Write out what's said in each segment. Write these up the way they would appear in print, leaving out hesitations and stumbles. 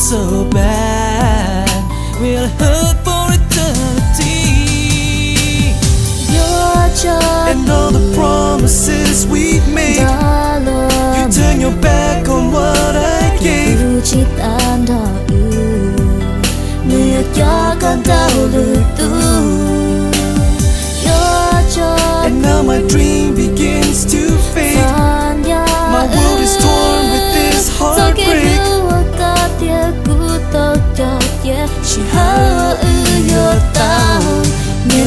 so bad, we'll hurt for eternity. Your job and all the promises we've made, you turn your back on what I gave. Chỉ tan đỏ người cho con đau lử tu. Your job and now my dream begins to fade. My world is torn with this heartbreak. She hơ yo tao nghe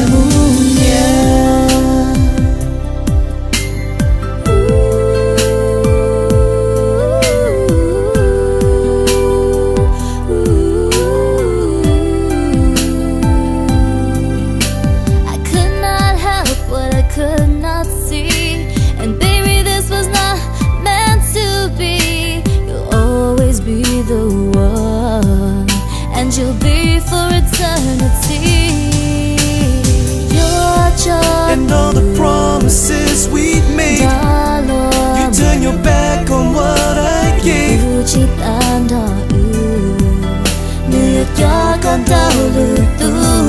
I could not help what I could not see, and baby this was not meant to be. You'll always be the one, and you'll be for eternity. Your job and all the promises we've made, you turn your back on what I gave. Chỉ tan đỏ người cho con đau lử tu.